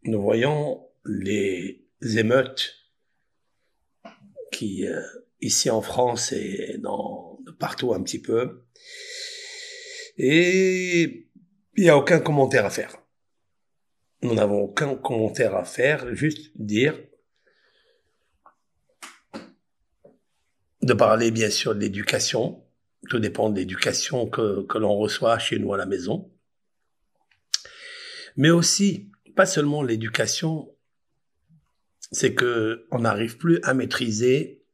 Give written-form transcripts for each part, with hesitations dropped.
nous voyons les émeutes qui, ici en France et partout un petit peu, et il n'y a aucun commentaire à faire. Nous n'avons aucun commentaire à faire, juste dire, de parler bien sûr de l'éducation. Tout dépend de l'éducation que l'on reçoit chez nous à la maison. Mais aussi, pas seulement l'éducation, c'est que on n'arrive plus à maîtriser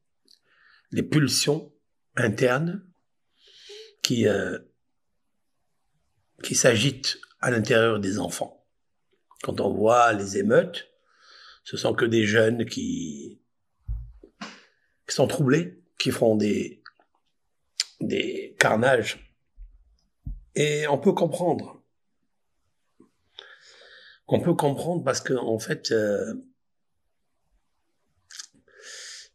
les pulsions internes qui s'agitent à l'intérieur des enfants. Quand on voit les émeutes, ce sont que des jeunes qui sont troublés, qui font des carnages. Et on peut comprendre. On peut comprendre parce que, en fait,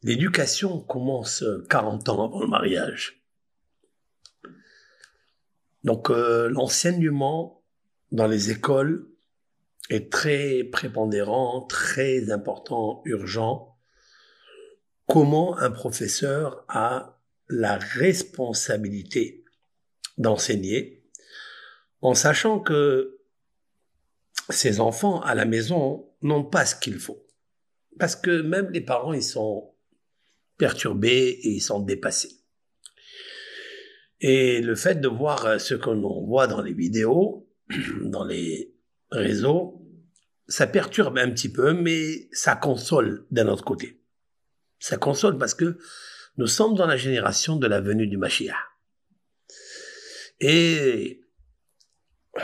l'éducation commence 40 ans avant le mariage. Donc, l'enseignement dans les écoles est très prépondérant, très important, urgent. Comment un professeur a la responsabilité d'enseigner en sachant que ses enfants à la maison n'ont pas ce qu'il faut. Parce que même les parents, ils sont perturbés et ils sont dépassés. Et le fait de voir ce que l'on voit dans les vidéos, dans les réseaux, ça perturbe un petit peu, mais ça console d'un autre côté. Ça console parce que nous sommes dans la génération de la venue du Mashiach. Et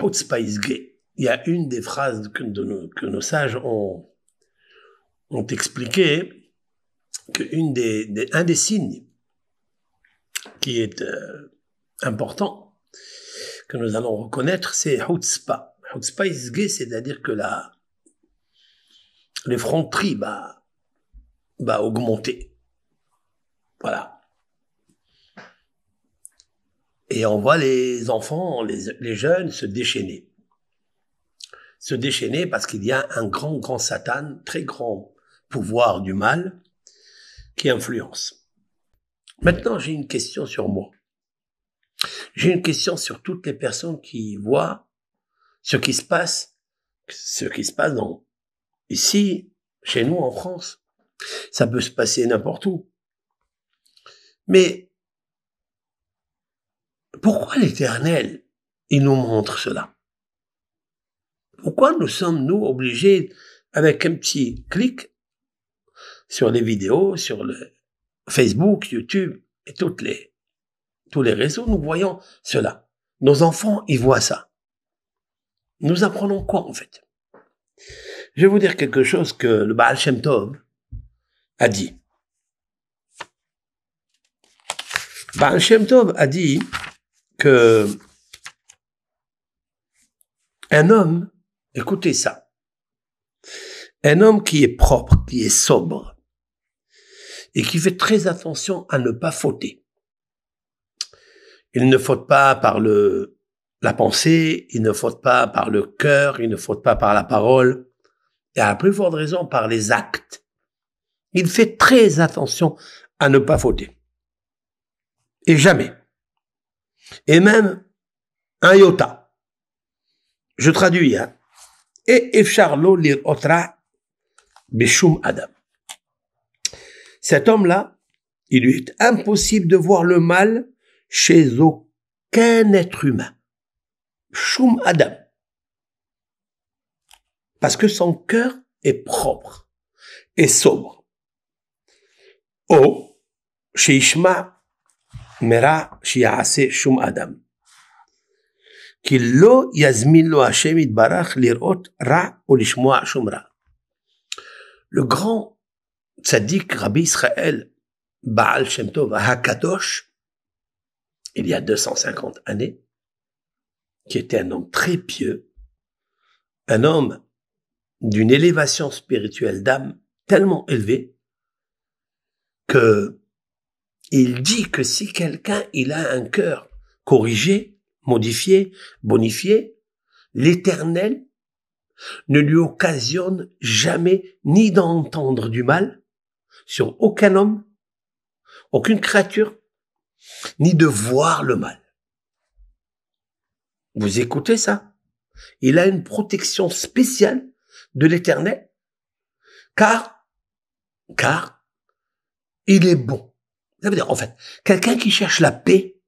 il y a une des phrases que nos sages ont expliqué, qu'un des signes qui est important, que nous allons reconnaître, c'est Hutzpah. Hutzpah Izgé, c'est-à-dire que l'effronterie va augmenter. Voilà. Et on voit les enfants, les jeunes se déchaîner. Se déchaîner parce qu'il y a un grand Satan, très grand pouvoir du mal, qui influence. Maintenant, j'ai une question sur moi. J'ai une question sur toutes les personnes qui voient ce qui se passe ici, chez nous en France. Ça peut se passer n'importe où. Mais pourquoi l'Éternel, il nous montre cela? Pourquoi nous sommes, nous, obligés, avec un petit clic sur les vidéos, sur le Facebook, YouTube et tous les réseaux, nous voyons cela. Nos enfants, ils voient ça. Nous apprenons quoi, en fait? Je vais vous dire quelque chose que le Baal Shem Tov a dit. Baal Shem Tov a dit que un homme, écoutez ça, un homme qui est propre, qui est sobre, et qui fait très attention à ne pas fauter. Il ne faute pas par la pensée, il ne faute pas par le cœur, il ne faute pas par la parole, et à la plus forte raison par les actes. Il fait très attention à ne pas fauter. Et jamais. Et même un iota. Je traduis, hein. Et efshar lo lir'otra beshum adam. Cet homme-là, il lui est impossible de voir le mal chez aucun être humain. Shum adam. Parce que son cœur est propre et sobre. O, sheishma mera shi'ase shum adam. Ki lo yazmin lo Hashem itbarach lirot ra ou lishmoa shum ra. Le grand tzaddik Rabbi Israël Baal Shem Tov HaKadosh, il y a 250 années, qui était un homme très pieux, un homme d'une élévation spirituelle d'âme tellement élevée, que il dit que si quelqu'un il a un cœur corrigé, modifié, bonifié, l'Éternel ne lui occasionne jamais ni d'entendre du mal sur aucun homme, aucune créature, ni de voir le mal. Vous écoutez ça? Il a une protection spéciale de l'Éternel, car il est bon. Ça veut dire, en fait, quelqu'un qui cherche la paix,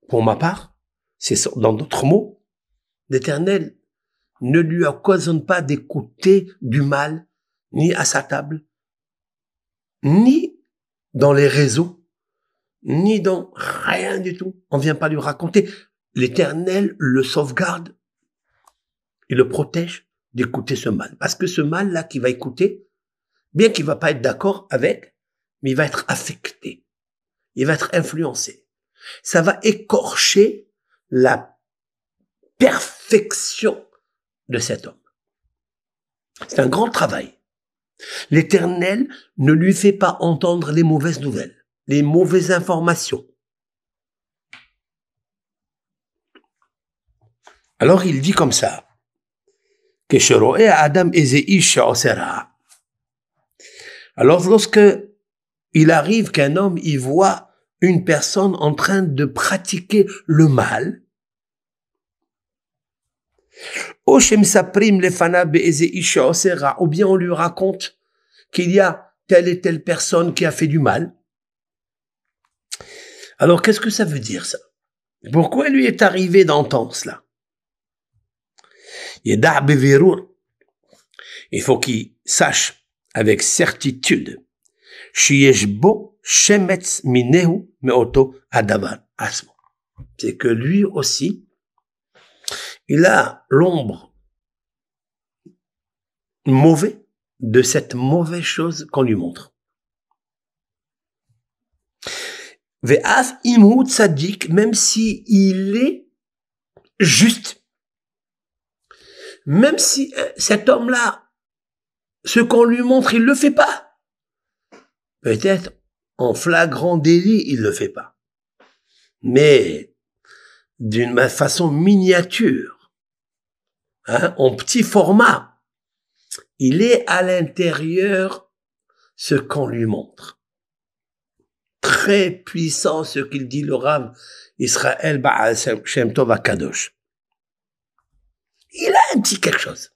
pour ma part, c'est dans d'autres mots, l'Éternel ne lui occasionne pas d'écouter du mal, ni à sa table, ni dans les réseaux, ni dans rien du tout. On vient pas lui raconter. L'Éternel le sauvegarde et le protège d'écouter ce mal. Parce que ce mal-là qu'il va écouter, bien qu'il va pas être d'accord avec, mais il va être affecté. Il va être influencé. Ça va écorcher la perfection de cet homme. C'est un grand travail. L'Éternel ne lui fait pas entendre les mauvaises nouvelles, les mauvaises informations. Alors il dit comme ça, alors lorsque il arrive qu'un homme y voit une personne en train de pratiquer le mal, ou bien on lui raconte qu'il y a telle et telle personne qui a fait du mal. Alors qu'est-ce que ça veut dire ça? Pourquoi lui est arrivé d'entendre cela? Il faut qu'il sache avec certitude c'est que lui aussi, il a l'ombre mauvaise de cette mauvaise chose qu'on lui montre. Même si il est juste, même si cet homme-là, ce qu'on lui montre, il le fait pas. Peut-être en flagrant délit, il le fait pas. Mais d'une façon miniature, en petit format, il est à l'intérieur ce qu'on lui montre. Très puissant ce qu'il dit le Rav Israël Baal Shem Tov HaKadosh. Il a un petit quelque chose.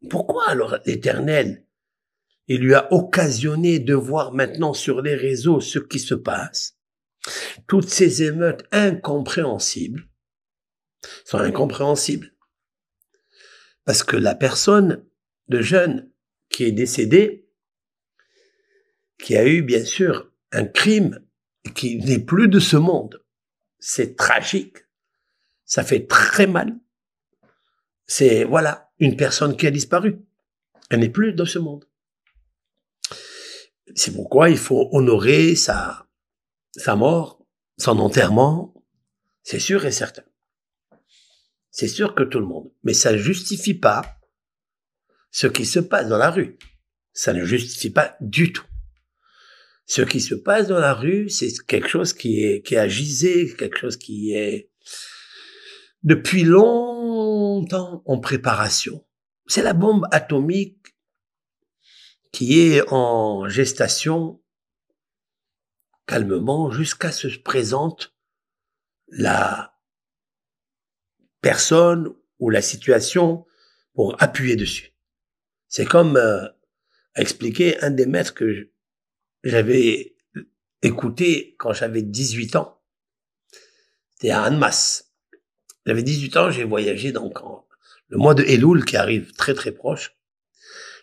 Pourquoi alors l'Éternel, il lui a occasionné de voir maintenant sur les réseaux ce qui se passe? Toutes ces émeutes incompréhensibles sont incompréhensibles. Parce que la personne, le jeune qui est décédé, qui a eu bien sûr un crime qui n'est plus de ce monde, c'est tragique, ça fait très mal. C'est, voilà, une personne qui a disparu. Elle n'est plus dans ce monde. C'est pourquoi il faut honorer sa mort, son enterrement. C'est sûr et certain. C'est sûr que tout le monde. Mais ça ne justifie pas ce qui se passe dans la rue. Ça ne justifie pas du tout. Ce qui se passe dans la rue, c'est quelque chose qui est agisé, quelque chose qui est depuis longtemps en préparation. C'est la bombe atomique qui est en gestation calmement jusqu'à ce que se présente la personne ou la situation pour appuyer dessus. C'est comme a expliqué un des maîtres que j'avais écouté quand j'avais 18 ans. C'était à Annemasse. J'avais 18 ans, j'ai voyagé donc le mois de Elul qui arrive très très proche,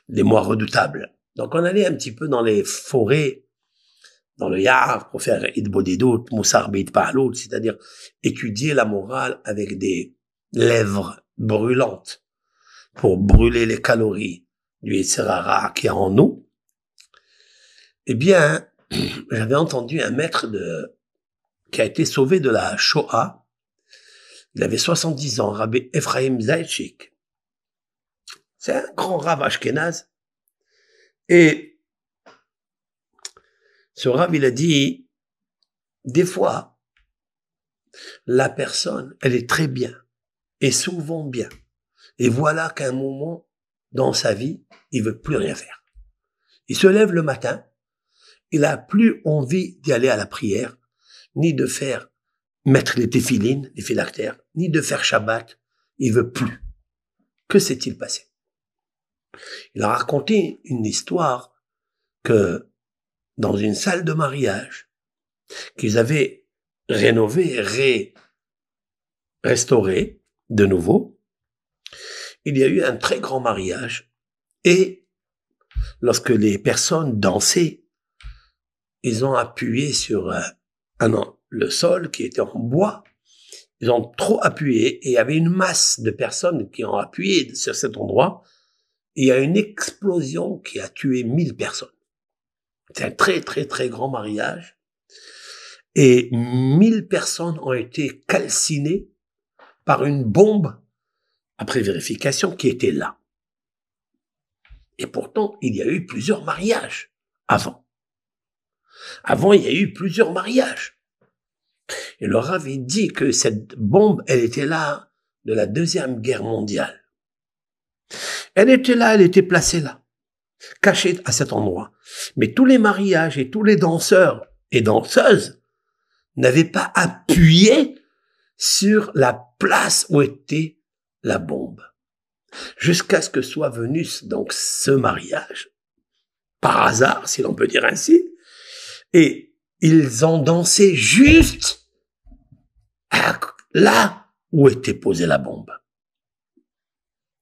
des mois redoutables. Donc on allait un petit peu dans les forêts, dans le Yar, pour faire Idbodidut, Moussar Beit Pa'alout, c'est-à-dire étudier la morale avec des lèvres brûlantes pour brûler les calories du Yetzer Hara qui est en nous. Eh bien, j'avais entendu un maître qui a été sauvé de la Shoah. Il avait 70 ans, Rabbi Ephraim Zaitchik. C'est un grand Rav Ashkenaz. Et ce Rav, il a dit, des fois, la personne, elle est très bien. et souvent bien. Et voilà qu'à un moment, dans sa vie, il veut plus rien faire. Il se lève le matin, il a plus envie d'y aller à la prière, ni de faire mettre les téphilines, les phylactères, ni de faire Shabbat. Il veut plus. Que s'est-il passé? Il a raconté une histoire que dans une salle de mariage qu'ils avaient rénovée, restaurée de nouveau, il y a eu un très grand mariage et lorsque les personnes dansaient, ils ont appuyé sur le sol qui était en bois. Ils ont trop appuyé et il y avait une masse de personnes qui ont appuyé sur cet endroit. Et il y a une explosion qui a tué 1000 personnes. C'est un très, très, très grand mariage. Et 1000 personnes ont été calcinées par une bombe, après vérification, qui était là. Et pourtant, il y a eu plusieurs mariages avant. Avant, il y a eu plusieurs mariages. Et le Rav avait dit que cette bombe, elle était là de la Deuxième Guerre mondiale. Elle était là, elle était placée là, cachée à cet endroit. Mais tous les mariages et tous les danseurs et danseuses n'avaient pas appuyé sur la place où était la bombe. Jusqu'à ce que soit venu donc ce mariage, par hasard, si l'on peut dire ainsi, et ils ont dansé juste là où était posée la bombe.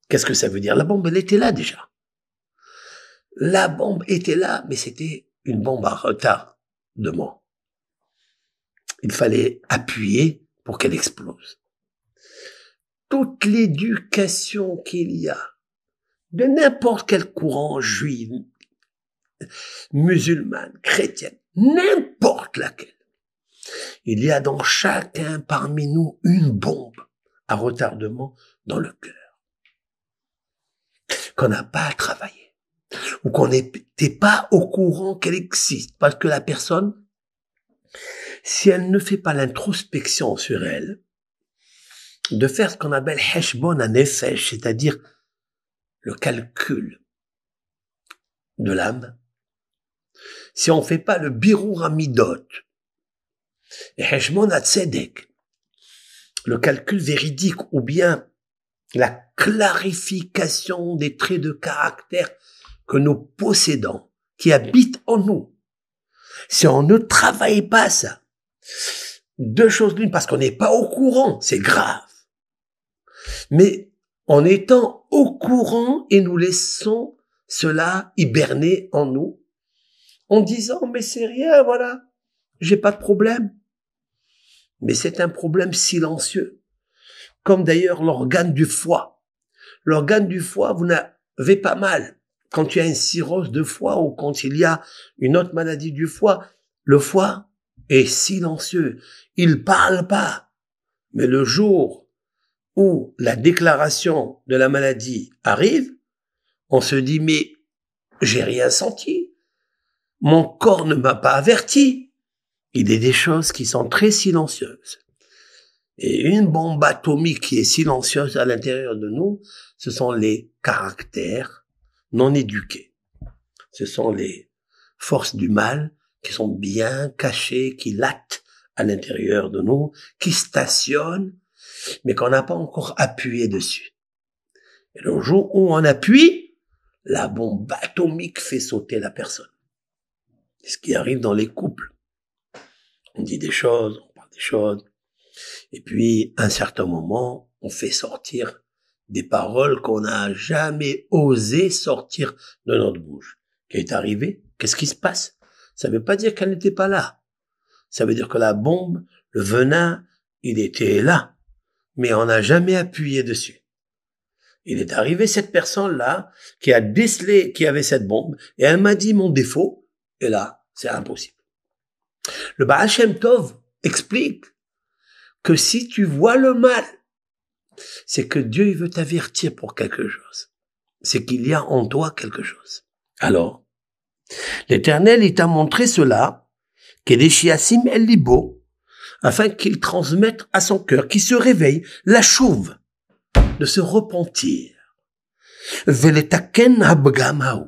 Qu'est-ce que ça veut dire? La bombe, elle était là déjà. La bombe était là, mais c'était une bombe à retardement. Il fallait appuyer pour qu'elle explose. Toute l'éducation qu'il y a de n'importe quel courant juif, musulmane, chrétienne, n'importe laquelle, il y a dans chacun parmi nous une bombe à retardement dans le cœur qu'on n'a pas à travailler ou qu'on n'était pas au courant qu'elle existe parce que la personne, si elle ne fait pas l'introspection sur elle, de faire ce qu'on appelle heshbon hanefesh, c'est-à-dire le calcul de l'âme, si on ne fait pas le birur hamidot, et heshbon hatzedek, le calcul véridique ou bien la clarification des traits de caractère que nous possédons, qui habitent en nous. Si on ne travaille pas ça, deux choses l'une, parce qu'on n'est pas au courant, c'est grave. Mais en étant au courant et nous laissons cela hiberner en nous, en disant, mais c'est rien, voilà, j'ai pas de problème. Mais c'est un problème silencieux. Comme d'ailleurs l'organe du foie. L'organe du foie, vous n'avez pas mal. Quand il y a une cirrhose de foie ou quand il y a une autre maladie du foie, le foie est silencieux. Il parle pas. Mais le jour où la déclaration de la maladie arrive, on se dit, mais j'ai rien senti. Mon corps ne m'a pas averti. Il y a des choses qui sont très silencieuses. Et une bombe atomique qui est silencieuse à l'intérieur de nous, ce sont les caractères non éduqués. Ce sont les forces du mal qui sont bien cachées, qui latent à l'intérieur de nous, qui stationnent, mais qu'on n'a pas encore appuyé dessus. Et le jour où on appuie, la bombe atomique fait sauter la personne. C'est ce qui arrive dans les couples. On dit des choses, on parle des choses, et puis, à un certain moment, on fait sortir des paroles qu'on n'a jamais osé sortir de notre bouche. Qu'est-ce qui est arrivé? Qu'est-ce qui se passe? Ça ne veut pas dire qu'elle n'était pas là. Ça veut dire que la bombe, le venin, il était là. Mais on n'a jamais appuyé dessus. Il est arrivé cette personne-là qui a décelé qu'il y avait cette bombe et elle m'a dit mon défaut. Et là, c'est impossible. Le Baal Shem Tov explique que si tu vois le mal, c'est que Dieu il veut t'avertir pour quelque chose. C'est qu'il y a en toi quelque chose. Alors, l'Éternel, il t'a montré cela, Kedeshiasim El Libo, afin qu'il transmette à son cœur, qu'il se réveille, la chouve. de se repentir, veletaken habgamahu,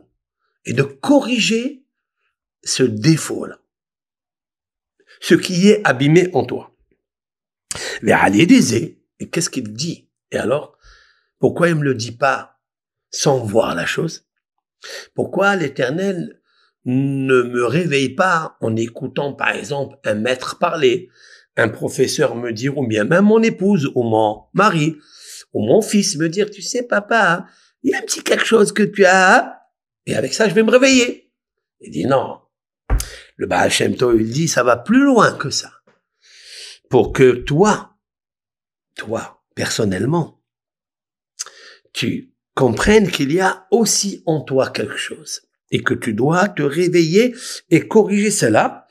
et de corriger ce défaut-là, ce qui est abîmé en toi. Et qu'est-ce qu'il dit? Et alors, pourquoi il me le dit pas sans voir la chose? Pourquoi l'Éternel ne me réveille pas en écoutant, par exemple, un maître parler, un professeur me dire, ou bien même mon épouse, ou mon mari, ou mon fils me dire, tu sais, papa, il y a un petit quelque chose que tu as, et avec ça, je vais me réveiller. Il dit non. Le Baal Shem Tov, il dit, ça va plus loin que ça. Pour que toi, personnellement, tu comprennes qu'il y a aussi en toi quelque chose et que tu dois te réveiller et corriger cela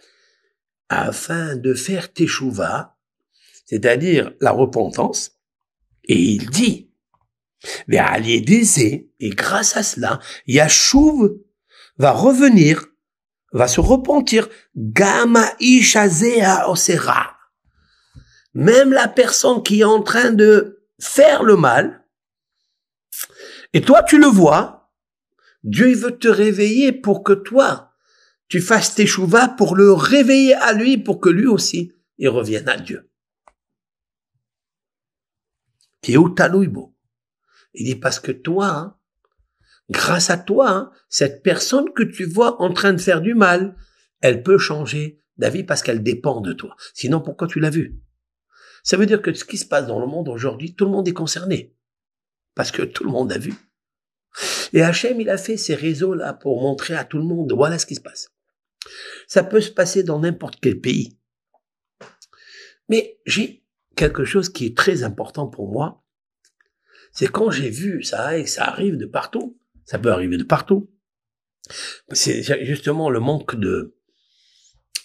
afin de faire teshuva, c'est-à-dire la repentance. Et il dit, et grâce à cela, Yashuv va revenir, va se repentir, Gama Ishazea Osera. Même la personne qui est en train de faire le mal, et toi tu le vois, Dieu il veut te réveiller pour que toi, tu fasses tes chouvas pour le réveiller à lui, pour que lui aussi, il revienne à Dieu. Il dit parce que toi, grâce à toi, cette personne que tu vois en train de faire du mal, elle peut changer d'avis parce qu'elle dépend de toi. Sinon, pourquoi tu l'as vu? Ça veut dire que ce qui se passe dans le monde aujourd'hui, tout le monde est concerné. Parce que tout le monde a vu. Et Hachem, il a fait ces réseaux-là pour montrer à tout le monde, voilà ce qui se passe. Ça peut se passer dans n'importe quel pays. Mais j'ai quelque chose qui est très important pour moi. C'est quand j'ai vu ça, et que ça arrive de partout. Ça peut arriver de partout. C'est justement le manque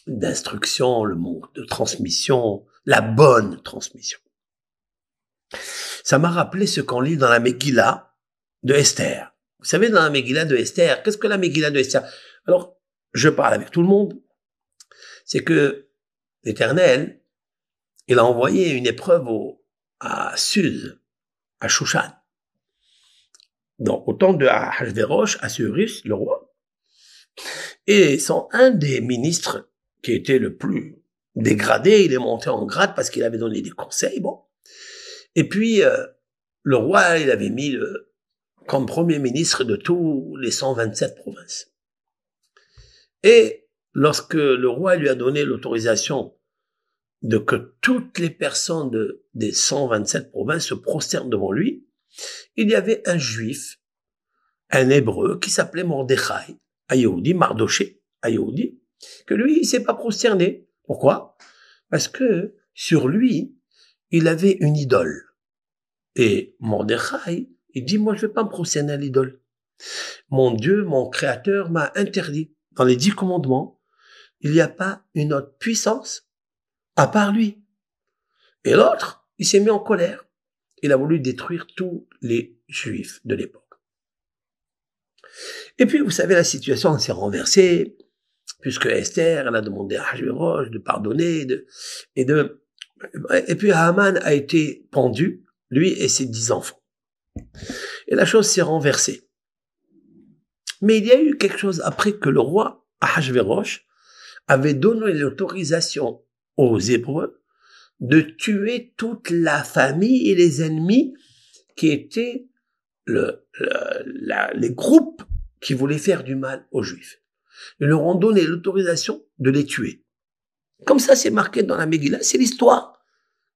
d'instruction, le manque de transmission, la bonne transmission. Ça m'a rappelé ce qu'on lit dans la Megillah de Esther. Vous savez, dans la Megillah de Esther, qu'est-ce que la Megillah de Esther? Alors, je parle avec tout le monde. C'est que l'Éternel, il a envoyé une épreuve à Suse, à Shushan. Donc, au temps de Ahasverosh, Assuérus, le roi. Et un des ministres qui était le plus dégradé, il est monté en grade parce qu'il avait donné des conseils, bon. Et puis, le roi, il avait mis comme premier ministre de tous les 127 provinces. Et lorsque le roi lui a donné l'autorisation de que toutes les personnes des 127 provinces se prosternent devant lui, il y avait un juif, un hébreu, qui s'appelait Mordechai, Ayoudi, Mardoché, Ayoudi, que lui, il s'est pas prosterné. Pourquoi? Parce que sur lui, il avait une idole. Et Mordechai, il dit, moi, je vais pas me prosterner à l'idole. Mon Dieu, mon Créateur m'a interdit. Dans les 10 commandements, il n'y a pas une autre puissance à part lui. Et l'autre, il s'est mis en colère. Il a voulu détruire tous les Juifs de l'époque. Et puis, vous savez, la situation s'est renversée, puisque Esther, elle a demandé à Ahasverosh de pardonner, et puis Haman a été pendu, lui et ses 10 enfants. Et la chose s'est renversée. Mais il y a eu quelque chose après que le roi Ahasverosh avait donné l'autorisation aux Hébreux de tuer toute la famille et les ennemis qui étaient les groupes qui voulaient faire du mal aux Juifs. Ils leur ont donné l'autorisation de les tuer. Comme ça, c'est marqué dans la Megillah, c'est l'histoire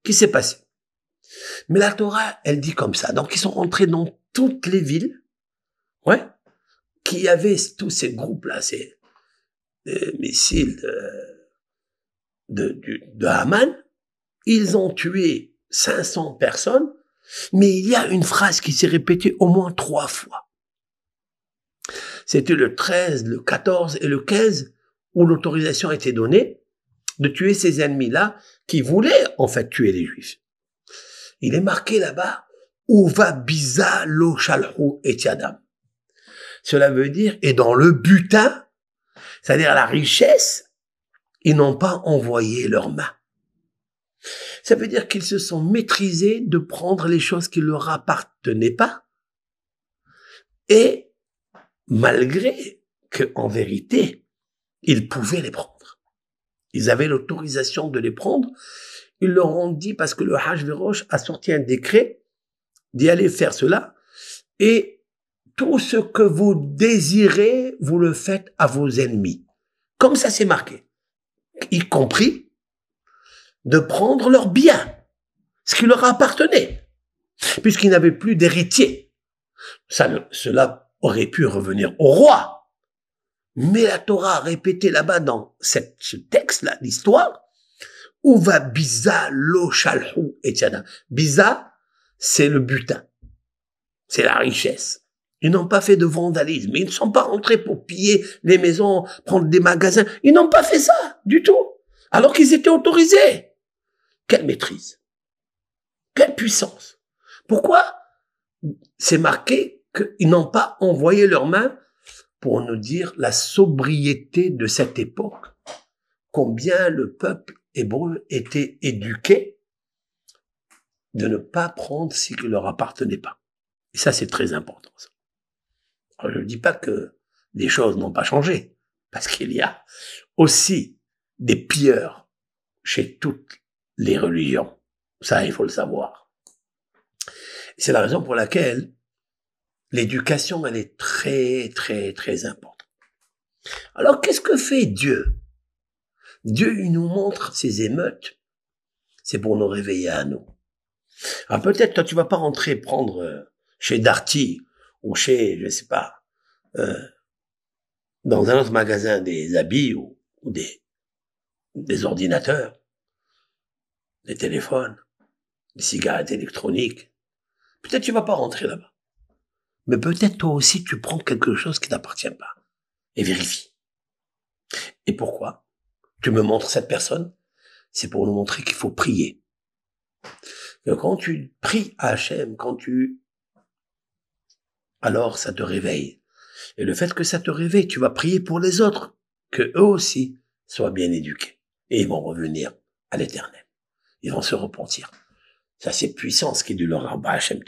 qui s'est passée. Mais la Torah, elle dit comme ça. Donc, ils sont rentrés dans toutes les villes, qui avaient tous ces groupes-là, ces missiles de Haman. Ils ont tué 500 personnes, mais il y a une phrase qui s'est répétée au moins 3 fois. C'était le 13, le 14 et le 15 où l'autorisation a été donnée de tuer ces ennemis-là qui voulaient en fait tuer les Juifs. Il est marqué là-bas, Uva biza lo shalhu et yadam. Cela veut dire, et dans le butin, c'est-à-dire la richesse, ils n'ont pas envoyé leurs mains. Ça veut dire qu'ils se sont maîtrisés de prendre les choses qui leur appartenaient pas, et malgré que, en vérité, ils pouvaient les prendre. Ils avaient l'autorisation de les prendre. Ils leur ont dit, parce que le Hajverosh a sorti un décret d'y aller faire cela, et tout ce que vous désirez, vous le faites à vos ennemis. Comme ça c'est marqué. Y compris de prendre leurs biens, ce qui leur appartenait, puisqu'ils n'avaient plus d'héritiers. Cela aurait pu revenir au roi. Mais la Torah a répété là-bas dans ce texte-là, l'histoire, où va biza lo shalhu etchana. Biza, c'est le butin. C'est la richesse. Ils n'ont pas fait de vandalisme. Ils ne sont pas rentrés pour piller les maisons, prendre des magasins. Ils n'ont pas fait ça du tout. Alors qu'ils étaient autorisés. Quelle maîtrise. Quelle puissance. Pourquoi c'est marqué qu'ils n'ont pas envoyé leurs mains pour nous dire la sobriété de cette époque. Combien le peuple hébreu était éduqué de ne pas prendre ce qui leur appartenait pas. Et ça, c'est très important. Ça. Alors, je ne dis pas que les choses n'ont pas changé, parce qu'il y a aussi des pilleurs chez toutes les religions. Ça, il faut le savoir. C'est la raison pour laquelle l'éducation, elle est très, très, très importante. Alors, qu'est-ce que fait Dieu? Dieu, il nous montre ces émeutes. C'est pour nous réveiller à nous. Alors, peut-être, toi, tu vas pas rentrer prendre chez Darty ou chez, je sais pas, dans un autre magasin des habits ou des ordinateurs, des téléphones, des cigarettes électroniques. Peut-être tu vas pas rentrer là-bas. Mais peut-être toi aussi tu prends quelque chose qui t'appartient pas. Et vérifie. Et pourquoi? Tu me montres cette personne? C'est pour nous montrer qu'il faut prier. Que quand tu pries à Hachem, alors ça te réveille. Et le fait que ça te réveille, tu vas prier pour les autres, que eux aussi soient bien éduqués. Et ils vont revenir à l'éternel. Ils vont se repentir. Ça, c'est puissant ce qui est du leur Hachem.